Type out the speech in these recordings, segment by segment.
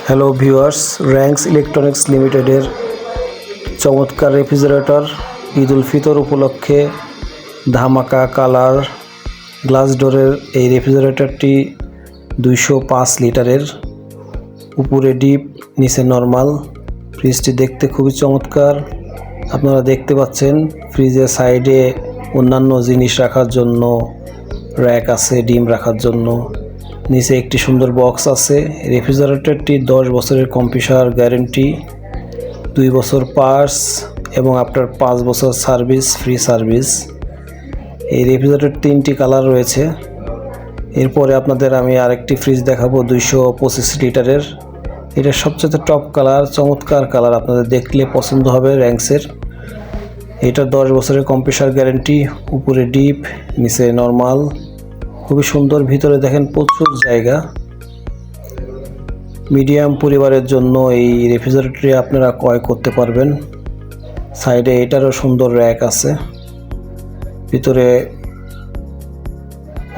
Hello viewers, ranks electronics লিমিটেডের চমৎকার refrigerator Eid ul Fitr উপলক্ষে ধামাকা কালার গ্লাস ডোরের এই রেফ্রিজারেটরটি 205 লিটারের, উপরে ডিপ নিচে নর্মাল। ফ্রিজটি দেখতে খুবই চমৎকার। আপনারা দেখতে পাচ্ছেন ফ্রিজের সাইডে অন্যান্য জিনিস রাখার জন্য র্যাক আছে, ডিম রাখার জন্য। নিচে একটি সুন্দর বক্স আছে। রেফ্রিজারেটরটি 10 বছরের কম্প্রেসার গ্যারেন্টি, 2 বছর পার্টস এবং আপনার 5 বছর সার্ভিস, ফ্রি সার্ভিস। এই রেফ্রিজারেটর 3টি কালার রয়েছে। এরপরে আপনাদের আমি আরেকটি ফ্রিজ দেখাবো 225 লিটারের। এটা সবচেয়ে টপ কালার, চমৎকার কালার, আপনাদের দেখলে পছন্দ হবে র্যাঙ্কসের। এটা 10 বছরের কম্প্রেসার গ্যারেন্টি, উপরে ডিপ নিচে নর্মাল, খুবই সুন্দর। ভিতরে দেখেন প্রচুর জায়গা। মিডিয়াম পরিবারের জন্য এই রেফ্রিজারেটরটি আপনারা ক্রয় করতে পারবেন। সাইডে এটারও সুন্দর র্যাক আছে। ভিতরে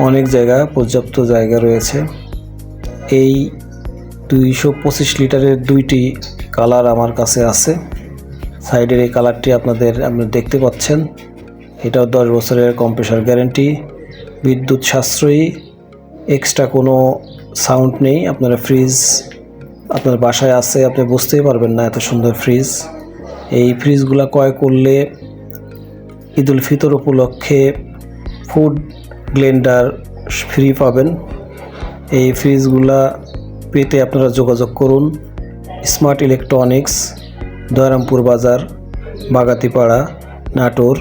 অনেক জায়গা, পর্যাপ্ত জায়গা রয়েছে। এই 225 লিটারের 2টি কালার আমার কাছে আছে। সাইডের এই কালারটি আপনারা দেখতে পাচ্ছেন। এটাও 10 বছরের কম্প্রেসার গ্যারেন্টি, বিদ্যুৎ সাশ্রয়ী, এক্সট্রা কোনো সাউন্ড নেই। আপনারা ফ্রিজ আপনার বাসায় আছে, আপনি বুঝতেই পারবেন না এত সুন্দর ফ্রিজ। এই ফ্রিজগুলো ক্রয় করলে ঈদ উল ফিতর উপলক্ষে ফুড ব্লেন্ডার ফ্রি পাবেন। এই ফ্রিজগুলা পেতে আপনারা যোগাযোগ করুন স্মার্ট ইলেকট্রনিক্স, দয়ারামপুর বাজার, বাগাতিপাড়া, নাটোর।